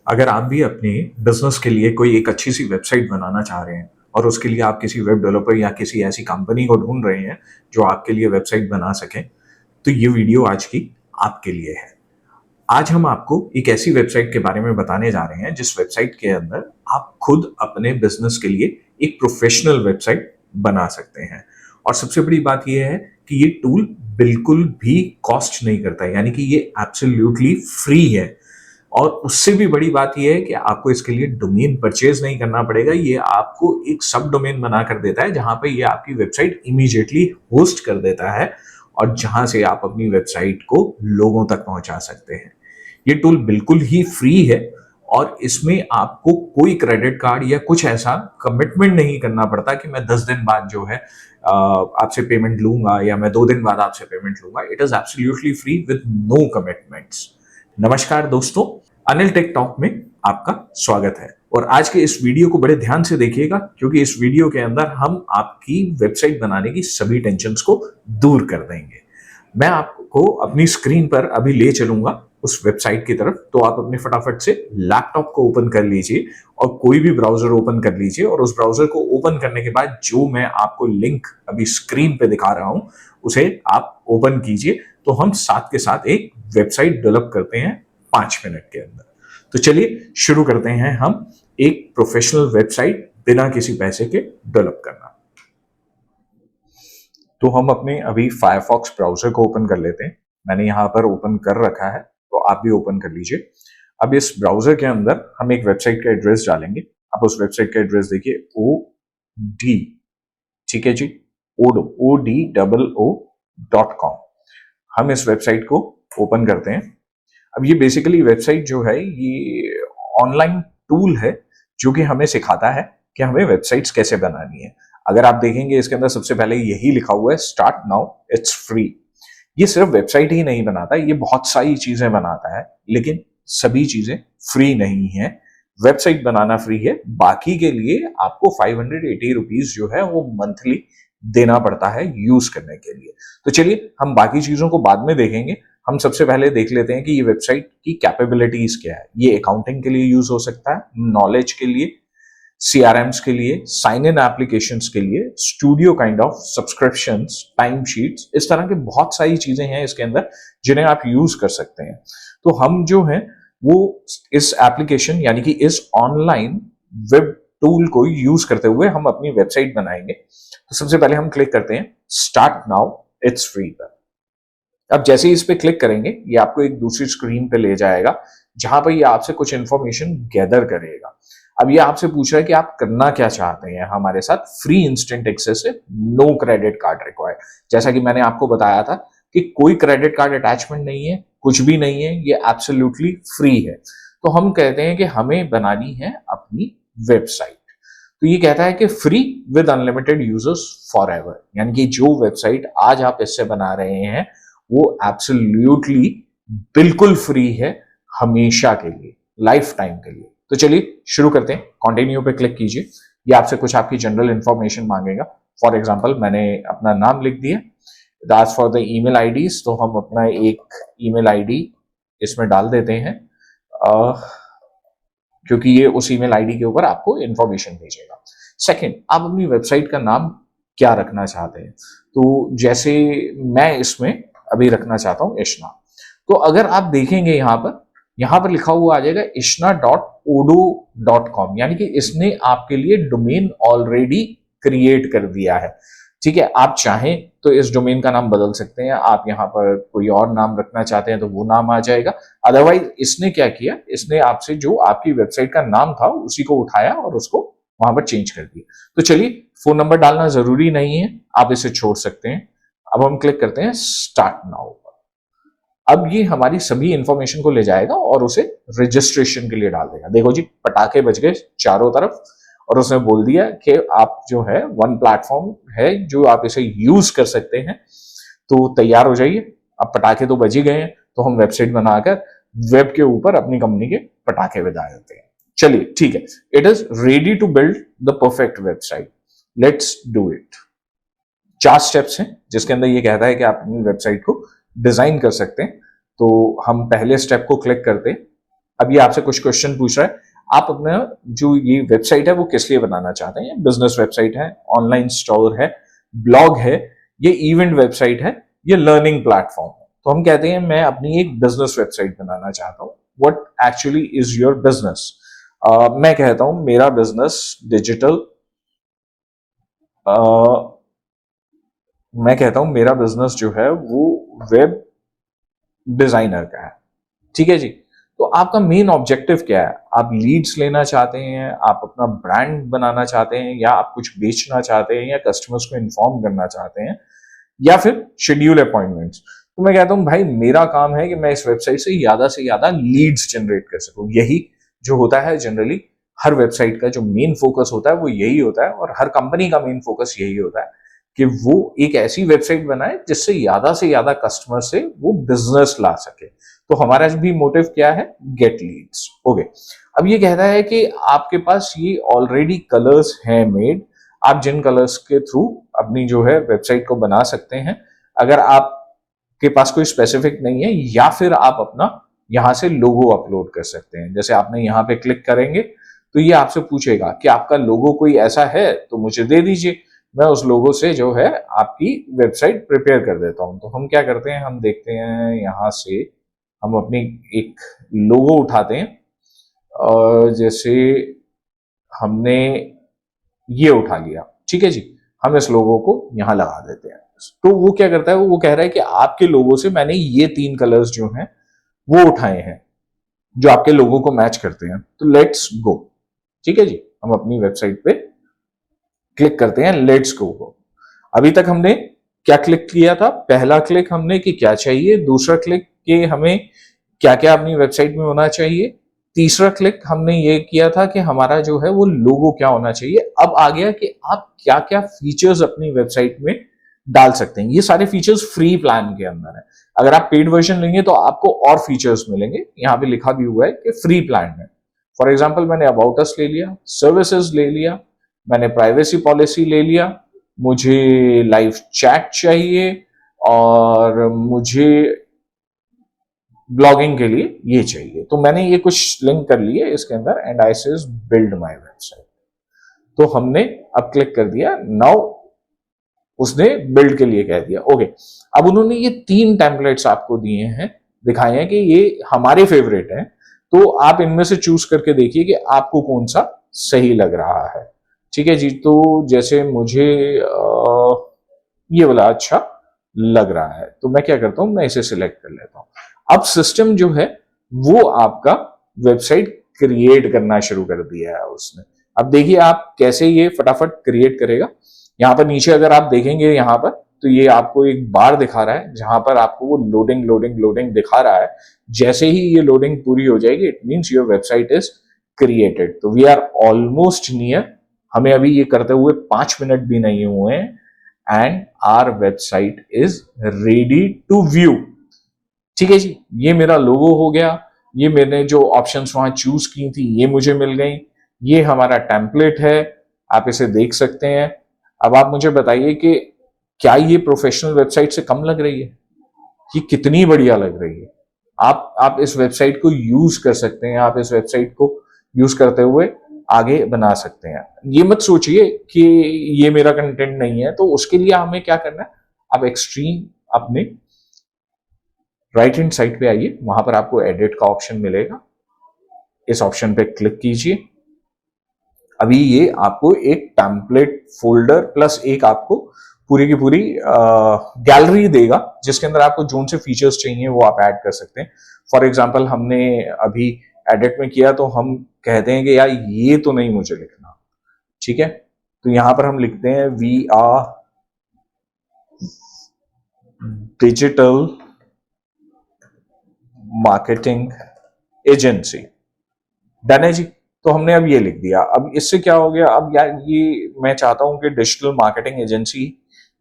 अगर आप भी अपने बिजनेस के लिए कोई एक अच्छी सी वेबसाइट बनाना चाह रहे हैं और उसके लिए आप किसी वेब डेवलपर या किसी ऐसी कंपनी को ढूंढ रहे हैं जो आपके लिए वेबसाइट बना सके, तो ये वीडियो आज की आपके लिए है। आज हम आपको एक ऐसी वेबसाइट के बारे में बताने जा रहे हैं जिस वेबसाइट के अंदर आप खुद अपने बिजनेस के लिए एक प्रोफेशनल वेबसाइट बना सकते हैं। और सबसे बड़ी बात यह है कि ये टूल बिल्कुल भी कॉस्ट नहीं करता है, यानी कि ये एब्सोल्युटली फ्री है। और उससे भी बड़ी बात यह है कि आपको इसके लिए डोमेन परचेज नहीं करना पड़ेगा। ये आपको एक सब डोमेन बना कर देता है जहां पे ये आपकी वेबसाइट इमीडिएटली होस्ट कर देता है और जहां से आप अपनी वेबसाइट को लोगों तक पहुंचा सकते हैं। ये टूल बिल्कुल ही फ्री है और इसमें आपको कोई क्रेडिट कार्ड या कुछ ऐसा कमिटमेंट नहीं करना पड़ता कि मैं 10 दिन बाद जो है आपसे पेमेंट लूंगा या मैं 2 दिन बाद आपसे पेमेंट लूंगा। It is absolutely free with no commitments. नमस्कार दोस्तों, अनिल टेक टॉक में आपका स्वागत है। और आज के इस वीडियो को बड़े ध्यान से देखिएगा क्योंकि इस वीडियो के अंदर हम आपकी वेबसाइट बनाने की सभी टेंशन्स को दूर कर देंगे। मैं आपको अपनी स्क्रीन पर अभी ले चलूंगा उस वेबसाइट की तरफ, तो आप अपने फटाफट से लैपटॉप को ओपन कर लीजिए और कोई भी ब्राउजर ओपन कर लीजिए और उस ब्राउजर को ओपन करने के बाद जो मैं आपको लिंक अभी स्क्रीन पे दिखा रहा हूं उसे आप ओपन कीजिए। तो हम साथ के साथ एक वेबसाइट डेवलप करते हैं 5 मिनट के अंदर। तो चलिए शुरू करते हैं हम एक प्रोफेशनल वेबसाइट बिना किसी पैसे के डेवलप करना। तो हम अपने अभी फायरफॉक्स ब्राउजर को ओपन कर लेते हैं। मैंने यहाँ पर ओपन कर रखा है, तो आप भी ओपन कर लीजिए। अब इस ब्राउजर के अंदर हम एक वेबसाइट का एड्रेस डालेंगे। आप उस वेबसाइट का एड्रेस देखिए, OD, ठीक है जी, ODOO.com। हम इस वेबसाइट को ओपन करते हैं। अब ये बेसिकली वेबसाइट जो है ये ऑनलाइन टूल है जो कि हमें सिखाता है कि हमें वेबसाइट्स कैसे बनानी है। अगर आप देखेंगे इसके अंदर सबसे पहले यही लिखा हुआ है, स्टार्ट नाउ, इट्स फ्री। ये सिर्फ वेबसाइट ही नहीं बनाता, ये बहुत सारी चीजें बनाता है, लेकिन सभी चीजें फ्री नहीं है। वेबसाइट बनाना फ्री है, बाकी के लिए आपको 580 रुपीज जो है वो मंथली देना पड़ता है यूज करने के लिए। तो चलिए हम बाकी चीजों को बाद में देखेंगे। हम सबसे पहले देख लेते हैं कि ये वेबसाइट की कैपेबिलिटीज क्या है। ये अकाउंटिंग के लिए यूज हो सकता है, नॉलेज के लिए, CRMs के लिए, साइन इन एप्लीकेशंस के लिए, studio kind of, subscriptions, time sheets, इस तरह के बहुत सारी चीजें हैं इसके अंदर जिन्हें आप यूज कर सकते हैं। तो हम जो है वो इस एप्लीकेशन यानी कि इस ऑनलाइन वेब टूल को यूज करते हुए हम अपनी वेबसाइट बनाएंगे। तो सबसे पहले हम क्लिक करते हैं स्टार्ट नाउ, इट्स फ्री पर। अब जैसे ही इस पे क्लिक करेंगे ये आपको एक दूसरी स्क्रीन पे ले जाएगा जहां पर ये आपसे कुछ इंफॉर्मेशन गैदर करेगा। अब ये आपसे पूछ रहा है कि आप करना क्या चाहते हैं हमारे साथ। फ्री इंस्टेंट एक्सेस है, नो क्रेडिट कार्ड रिक्वायर्ड। जैसा कि मैंने आपको बताया था कि कोई क्रेडिट कार्ड अटैचमेंट नहीं है, कुछ भी नहीं है, ये एब्सोल्युटली फ्री है। तो हम कहते हैं कि हमें बनानी है अपनी वेबसाइट। तो ये कहता है कि free with unlimited users for ever, यानी कि जो वेबसाइट आज आप इससे बना रहे हैं वो एब्सोल्युटली बिल्कुल फ्री है, हमेशा के लिए, लाइफ टाइम के लिए। तो चलिए शुरू करते हैं। कंटिन्यू पे क्लिक कीजिए। ये आपसे कुछ आपकी जनरल इंफॉर्मेशन मांगेगा। फॉर एग्जांपल मैंने अपना नाम लिख दिया। Ask for the email IDs, तो हम अपना एक ईमेल आईडी इसमें डाल देते हैं क्योंकि ये उस ईमेल आईडी के ऊपर आपको इंफॉर्मेशन भेजेगा। सेकंड, आप अपनी वेबसाइट का नाम क्या रखना चाहते हैं। तो जैसे मैं इसमें अभी रखना चाहता हूं इश्ना। तो अगर आप देखेंगे यहां पर लिखा हुआ आ जाएगा ishna.odo.com, यानी कि इसने आपके लिए डोमेन ऑलरेडी क्रिएट कर दिया है। ठीक है, आप चाहें तो इस डोमेन का नाम बदल सकते हैं। आप यहाँ पर कोई और नाम रखना चाहते हैं तो वो नाम आ जाएगा। अदरवाइज इसने क्या किया, इसने आपसे जो आपकी वेबसाइट का नाम था उसी को उठाया और उसको वहां पर चेंज कर दिया। तो चलिए, फोन नंबर डालना जरूरी नहीं है, आप इसे छोड़ सकते हैं। अब हम क्लिक करते हैं स्टार्ट नाउ। अब ये हमारी सभी इंफॉर्मेशन को ले जाएगा और उसे रजिस्ट्रेशन के लिए डाल देगा। देखो जी, पटाखे बज गए चारों तरफ और उसने बोल दिया कि आप जो है वन प्लेटफॉर्म है जो आप इसे यूज कर सकते हैं। तो तैयार हो जाइए, अब पटाखे तो बज ही गए हैं, तो हम वेबसाइट बनाकर वेब के ऊपर अपनी कंपनी के पटाखे बजा देते हैं। चलिए ठीक है, it is ready to build the perfect website, let's do it. 4 steps हैं जिसके अंदर ये कहता है कि आप अपनी वेबसाइट को डिजाइन कर सकते हैं। तो हम पहले स्टेप को क्लिक करते हैं। अब ये आपसे कुछ क्वेश्चन पूछ रहा है, आप अपना जो ये वेबसाइट है वो किस लिए बनाना चाहते हैं? बिजनेस वेबसाइट है, ऑनलाइन स्टोर है, ब्लॉग है, ये इवेंट वेबसाइट है, ये लर्निंग प्लेटफॉर्म है। तो हम कहते हैं मैं अपनी एक बिजनेस वेबसाइट बनाना चाहता हूँ। What actually is your business? मैं कहता हूं मेरा बिजनेस डिजिटल, मैं कहता हूं मेरा बिजनेस जो है वो वेब डिजाइनर का है। ठीक है जी। तो आपका मेन ऑब्जेक्टिव क्या है? आप लीड्स लेना चाहते हैं, आप अपना ब्रांड बनाना चाहते हैं, या आप कुछ बेचना चाहते हैं, या कस्टमर्स को इन्फॉर्म करना चाहते हैं, या फिर शेड्यूल अपॉइंटमेंट्स? तो मैं कहता हूं भाई मेरा काम है कि मैं इस वेबसाइट से ज्यादा लीड्स जनरेट कर सकूं। यही जो होता है जनरली हर वेबसाइट का जो मेन फोकस होता है वो यही होता है, और हर कंपनी का मेन फोकस यही होता है कि वो एक ऐसी वेबसाइट बनाए जिससे ज्यादा कस्टमर से वो बिजनेस ला सके। तो हमारा भी मोटिव क्या है? Get leads. ओके। अब ये कहता है कि आपके पास ये ऑलरेडी कलर्स हैं मेड, आप जिन कलर्स के थ्रू अपनी जो है वेबसाइट को बना सकते हैं। अगर आपके पास कोई स्पेसिफिक नहीं है, या फिर आप अपना यहां से लोगो अपलोड कर सकते हैं। जैसे आपने यहां पे क्लिक करेंगे तो ये आपसे पूछेगा कि आपका लोगो कोई ऐसा है तो मुझे दे दीजिए, मैं उस लोगो से जो है आपकी वेबसाइट प्रिपेयर कर देता हूं। तो हम क्या करते हैं, हम देखते हैं यहां से हम अपनी एक लोगो उठाते हैं, और जैसे हमने ये उठा लिया, ठीक है जी, हम इस लोगो को यहां लगा देते हैं। तो वो क्या करता है, वो कह रहा है कि आपके लोगो से मैंने ये 3 कलर्स जो हैं वो उठाए हैं जो आपके लोगो को मैच करते हैं। तो लेट्स गो। ठीक है जी, हम अपनी वेबसाइट पे क्लिक करते हैं, लेट्स गो। अभी तक हमने क्या क्लिक किया था? पहला क्लिक हमने कि क्या चाहिए, दूसरा क्लिक कि हमें क्या क्या अपनी वेबसाइट में होना चाहिए, तीसरा क्लिक हमने ये किया था कि हमारा जो है वो लोगो क्या होना चाहिए। अब आ गया कि आप क्या क्या फीचर्स अपनी वेबसाइट में डाल सकते हैं। ये सारे फीचर्स फ्री प्लान के अंदर है। अगर आप पेड वर्जन लेंगे तो आपको और फीचर्स मिलेंगे। यहाँ पे लिखा भी हुआ है कि फ्री प्लान है। फॉर एग्जाम्पल मैंने अबाउट अस ले लिया, सर्विसेज ले लिया, मैंने प्राइवेसी पॉलिसी ले लिया, मुझे लाइव चैट चाहिए, और मुझे ब्लॉगिंग के लिए ये चाहिए। तो मैंने ये कुछ लिंक कर लिए इसके अंदर, and I says build my website. तो हमने अब क्लिक कर दिया, नाउ उसने बिल्ड के लिए कह दिया। ओके। अब उन्होंने ये 3 टेम्पलेट्स आपको दिए हैं, दिखाए हैं कि ये हमारे फेवरेट हैं। तो आप इनमें से चूज करके देखिए कि आपको कौन सा सही लग रहा है। ठीक है जी। तो जैसे मुझे ये वाला अच्छा लग रहा है, तो मैं क्या करता हूं, मैं इसे सिलेक्ट कर लेता हूं। अब सिस्टम जो है वो आपका वेबसाइट क्रिएट करना शुरू कर दिया है उसने। अब देखिए आप कैसे ये फटाफट क्रिएट करेगा। यहाँ पर नीचे अगर आप देखेंगे यहाँ पर, तो ये आपको एक बार दिखा रहा है जहां पर आपको वो लोडिंग लोडिंग लोडिंग दिखा रहा है। जैसे ही ये लोडिंग पूरी हो जाएगी, it means your website is created. तो वी आर ऑलमोस्ट नियर। हमें अभी ये करते हुए 5 मिनट भी नहीं हुए हैं, and our website is ready to view. ठीक है जी, ये मेरा लोगो हो गया, ये मैंने जो ऑप्शंस वहां चूज की थी ये मुझे मिल गई, ये हमारा टेम्पलेट है, आप इसे देख सकते हैं। अब आप मुझे बताइए कि क्या ये प्रोफेशनल वेबसाइट से कम लग रही है? ये कितनी बढ़िया लग रही है। आप इस वेबसाइट को यूज कर सकते हैं, आप इस वेबसाइट को यूज करते हुए आगे बना सकते हैं। ये मत सोचिए कि ये मेरा कंटेंट नहीं है, तो उसके लिए हमें क्या करना है, आप एक्सट्रीम अपने राइट हैंड साइड पे आइए, वहां पर आपको एडिट का ऑप्शन मिलेगा, इस ऑप्शन पे क्लिक कीजिए। अभी ये आपको एक टेम्पलेट फोल्डर प्लस एक आपको पूरी की पूरी गैलरी देगा, जिसके अंदर आपको जोन से फीचर्स चाहिए वो आप ऐड कर सकते हैं। फॉर एग्जांपल हमने अभी एडिट में किया, तो हम कहते हैं कि यार ये तो नहीं मुझे लिखना। ठीक है, तो यहां पर हम लिखते हैं we are digital marketing agency. Done है जी। तो हमने अब ये लिख दिया। अब इससे क्या हो गया, अब यार ये मैं चाहता हूं कि डिजिटल मार्केटिंग एजेंसी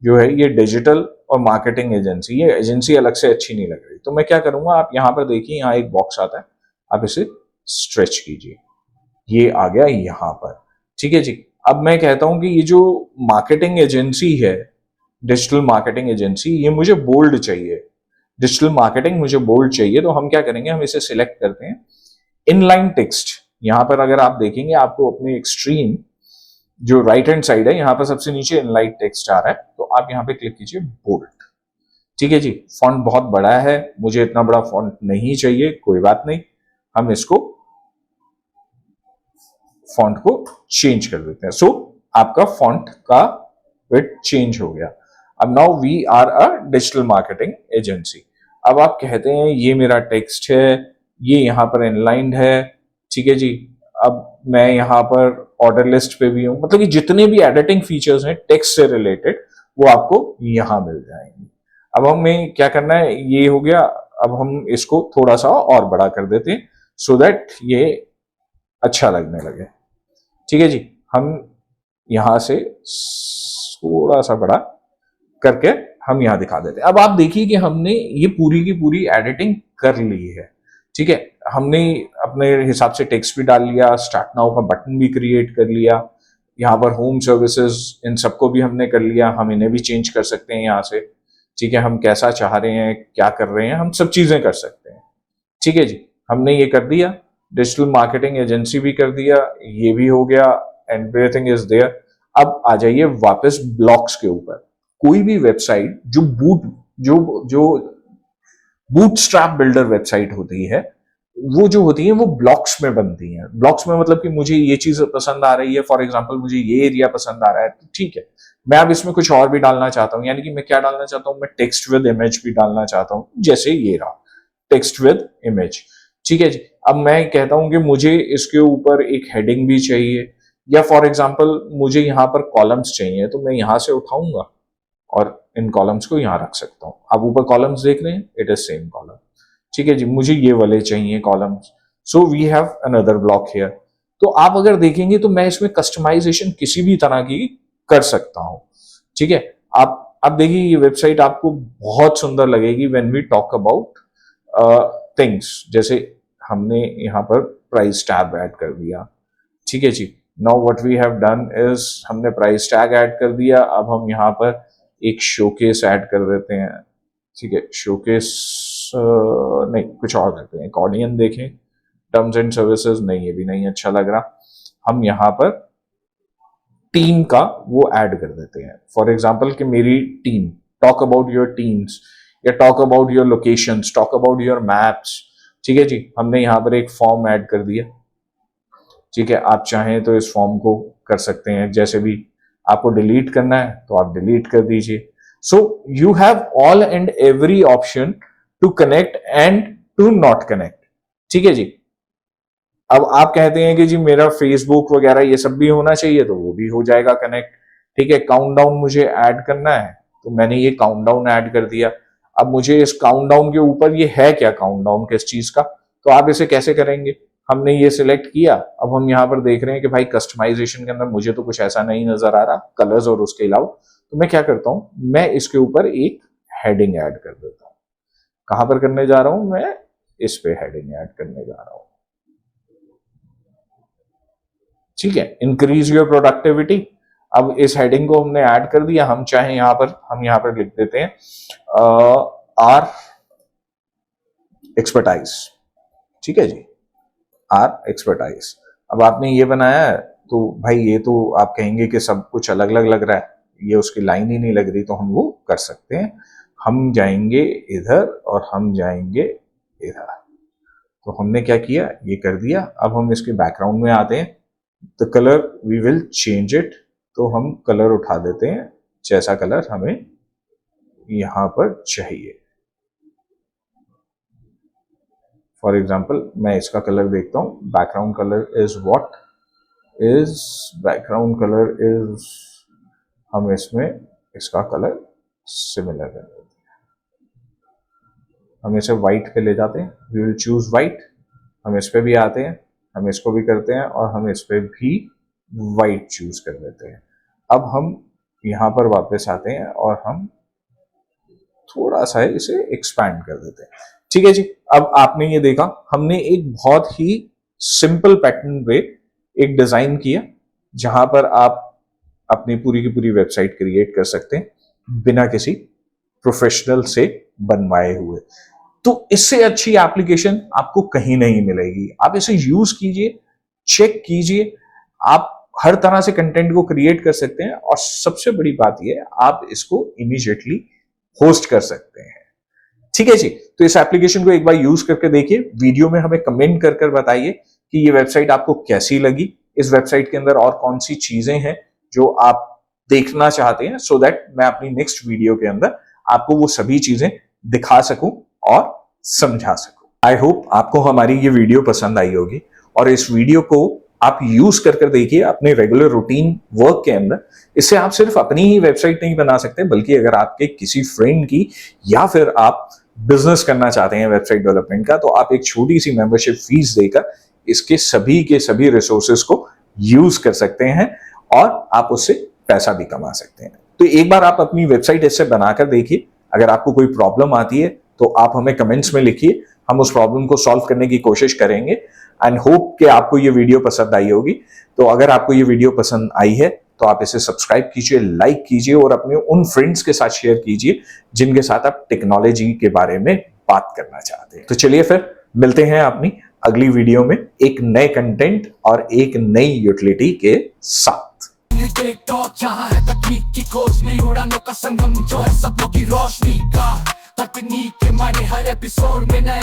जो है ये डिजिटल और मार्केटिंग एजेंसी, ये एजेंसी अलग से अच्छी नहीं लग रही। तो मैं क्या करूंगा, आप यहां पर देखिए, यहाँ एक बॉक्स आता है, आप इसे स्ट्रेच कीजिए, ये आ गया यहां पर। ठीक है जी। अब मैं कहता हूं कि ये जो मार्केटिंग एजेंसी है, डिजिटल मार्केटिंग एजेंसी, ये मुझे बोल्ड चाहिए। डिजिटल मार्केटिंग मुझे बोल्ड चाहिए। तो हम क्या करेंगे, हम इसे सिलेक्ट करते हैं, इनलाइन टेक्स्ट, यहां पर अगर आप देखेंगे आपको अपने एक्सट्रीम जो राइट हैंड साइड है यहां पर सबसे नीचे इनलाइन टेक्स्ट आ रहा है, तो आप यहां पे क्लिक कीजिए बोल्ड। ठीक है जी, फॉन्ट बहुत बड़ा है, मुझे इतना बड़ा फॉन्ट नहीं चाहिए, कोई बात नहीं, हम इसको फॉन्ट को चेंज कर देते हैं। सो आपका फॉन्ट का विड्थ चेंज हो गया। अब now we are a digital marketing agency. अब आप कहते हैं ये मेरा टेक्स्ट है, ये यहां पर इनलाइंड है, ठीक है जी। अब मैं यहां पर ऑर्डर लिस्ट पे भी हूं, मतलब कि जितने भी एडिटिंग फीचर्स हैं टेक्स्ट से रिलेटेड वो आपको यहां मिल जाएंगे। अब हमें क्या करना है, ये हो गया, अब हम इसको थोड़ा सा और बड़ा कर देते हैं सो दैट ये अच्छा लगने लगे। ठीक है जी, हम यहां से थोड़ा सा बड़ा करके हम यहां दिखा देते हैं। अब आप देखिए कि हमने ये पूरी की पूरी एडिटिंग कर ली है। ठीक है, हमने अपने हिसाब से टेक्स्ट भी डाल लिया, स्टार्ट नाउ का बटन भी क्रिएट कर लिया, यहाँ पर होम सर्विसेज इन सबको भी हमने कर लिया, हम इन्हें भी चेंज कर सकते हैं यहाँ से। ठीक है, हम कैसा चाह रहे हैं, क्या कर रहे हैं, हम सब चीजें कर सकते हैं। ठीक है जी, हमने ये कर दिया, डिजिटल मार्केटिंग एजेंसी भी कर दिया, ये भी हो गया, एवरीथिंग इज देयर। अब आ जाइए वापस ब्लॉक्स के ऊपर। कोई भी वेबसाइट जो बूटस्ट्रैप बिल्डर वेबसाइट होती है, वो जो होती है वो ब्लॉक्स में बनती है। ब्लॉक्स में मतलब कि मुझे ये चीज पसंद आ रही है, फॉर एग्जांपल मुझे ये एरिया पसंद आ रहा है, तो ठीक है, मैं अब इसमें कुछ और भी डालना चाहता हूं। यानी कि मैं क्या डालना चाहता हूं, मैं टेक्स्ट विद इमेज भी डालना चाहता हूं, जैसे ये रहा टेक्स्ट विद इमेज। ठीक है जी, अब मैं कहता हूं कि मुझे इसके ऊपर एक हेडिंग भी चाहिए, या फॉर एग्जाम्पल मुझे यहां पर कॉलम्स चाहिए, तो मैं यहां से उठाऊंगा और इन कॉलम्स को यहां रख सकता हूं। आप ऊपर कॉलम्स देख रहे हैं, इट इज सेम कॉलम। ठीक है जी, मुझे ये वाले चाहिए columns, so we have another block here. तो आप अगर देखेंगे तो मैं इसमें कस्टमाइजेशन किसी भी तरह की कर सकता हूं। ठीक है, आप देखिए ये वेबसाइट आपको बहुत सुंदर लगेगी when we talk about things. जैसे हमने यहाँ पर प्राइस टैब ऐड कर दिया। ठीक है जी, now what we have done is हमने प्राइस टैग ऐड कर दिया। अब हम यहाँ पर एक शोकेस ऐड कर देते हैं। ठीक है, शोकेस नहीं, कुछ और करते हैं, एक ऑडियन देखें, टर्म्स एंड सर्विसेज नहीं, ये भी नहीं अच्छा लग रहा। हम यहाँ पर टीम का वो ऐड कर देते हैं। फॉर एग्जाम्पल कि मेरी team, talk about your teams, या talk about your locations, talk about your maps. ठीक है जी, हमने यहाँ पर एक फॉर्म ऐड कर दिया। ठीक है, आप चाहें तो इस फॉर्म को कर सकते हैं, जैसे भी आपको डिलीट करना है तो आप डिलीट कर दीजिए। So you have all and every option to connect and to not connect. ठीक है जी, अब आप कहते हैं कि जी मेरा फेसबुक वगैरह ये सब भी होना चाहिए, तो वो भी हो जाएगा कनेक्ट। ठीक है, काउंटडाउन मुझे ऐड करना है, तो मैंने ये काउंटडाउन ऐड कर दिया। अब मुझे इस काउंटडाउन के ऊपर, ये है क्या काउंटडाउन, किस चीज का, तो आप इसे कैसे करेंगे, हमने ये सिलेक्ट किया। अब हम यहाँ पर देख रहे हैं कि भाई कस्टमाइजेशन के अंदर मुझे तो कुछ ऐसा नहीं नजर आ रहा, कलर्स और उसके अलावा, तो मैं क्या करता हूं, मैं इसके ऊपर एक हेडिंग ऐड कर देता हूं। कहां पर करने जा रहा हूं, मैं इस पे हेडिंग ऐड करने जा रहा हूं। ठीक है, इंक्रीज योर प्रोडक्टिविटी। अब इस हेडिंग को हमने ऐड कर दिया, हम चाहे हम यहां पर लिख देते हैं आर एक्सपर्टाइज। ठीक है जी, आर एक्सपर्टाइज। अब आपने ये बनाया है, तो भाई ये तो आप कहेंगे कि सब कुछ अलग अलग लग रहा है, ये उसकी लाइन ही नहीं लग रही, तो हम वो कर सकते हैं। हम जाएंगे इधर और हम जाएंगे इधर। तो हमने क्या किया, ये कर दिया। अब हम इसके बैकग्राउंड में आते हैं, the colour we will change it. तो हम कलर उठा देते हैं जैसा कलर हमें यहां पर चाहिए। फॉर एग्जाम्पल मैं इसका कलर देखता हूं, background colour is what is, background colour is, हम इसमें इसका कलर सिमिलर कर देते हैं। हम इसे व्हाइट पे ले जाते हैं, वी विल चूज व्हाइट। हम इस पे भी आते हैं, हम इसको भी करते हैं और हम इस पे भी व्हाइट चूज कर देते हैं। अब हम यहां पर वापस आते हैं और हम थोड़ा सा इसे एक्सपैंड कर देते हैं। ठीक है जी, अब आपने ये देखा, हमने एक बहुत ही सिंपल पैटर्न पे एक डिजाइन किया, जहां पर आप अपनी पूरी की पूरी वेबसाइट क्रिएट कर सकते हैं बिना किसी प्रोफेशनल से बनवाए हुए। तो इससे अच्छी एप्लीकेशन आपको कहीं नहीं मिलेगी। आप इसे यूज कीजिए, चेक कीजिए, आप हर तरह से कंटेंट को क्रिएट कर सकते हैं और सबसे बड़ी बात यह है आप इसको इमीडिएटली होस्ट कर सकते हैं। ठीक है जी, तो इस एप्लीकेशन को एक बार यूज करके देखिए, वीडियो में हमें कमेंट कर कर बताइए कि ये वेबसाइट आपको कैसी लगी, इस वेबसाइट के अंदर और कौन सी चीजें हैं जो आप देखना चाहते हैं, सो दैट मैं अपनी नेक्स्ट वीडियो के अंदर आपको वो सभी चीजें दिखा सकूं और समझा सकूं। आई होप आपको हमारी ये वीडियो पसंद आई होगी और इस वीडियो को आप यूज कर कर देखिए अपने रेगुलर रूटीन वर्क के अंदर। इससे आप सिर्फ अपनी ही वेबसाइट नहीं बना सकते, बल्कि अगर आपके किसी फ्रेंड की या फिर आप बिजनेस करना चाहते हैं वेबसाइट डेवलपमेंट का, तो आप एक छोटी सी मेंबरशिप फीस देकर इसके सभी के सभी रिसोर्सेज को यूज कर सकते हैं और आप उससे पैसा भी कमा सकते हैं। तो एक बार आप अपनी वेबसाइट इससे बनाकर देखिए। अगर आपको कोई प्रॉब्लम आती है तो आप हमें कमेंट्स में लिखिए, हम उस प्रॉब्लम को सॉल्व करने की कोशिश करेंगे एंड होप कि आपको ये वीडियो पसंद आई होगी। तो अगर आपको ये वीडियो पसंद आई है तो आप इसे सब्सक्राइब कीजिए, लाइक कीजिए और अपने उन फ्रेंड्स के साथ शेयर कीजिए जिनके साथ आप टेक्नोलॉजी के बारे में बात करना चाहते हैं। तो चलिए फिर मिलते हैं अपनी अगली वीडियो में एक नए कंटेंट और एक नई यूटिलिटी के साथ। जहाँ है तकनीक की खोज नहीं उड़ानों का संगम जो है सपनों की रोशनी का तकनीक के मारे हर एपिसोड में नए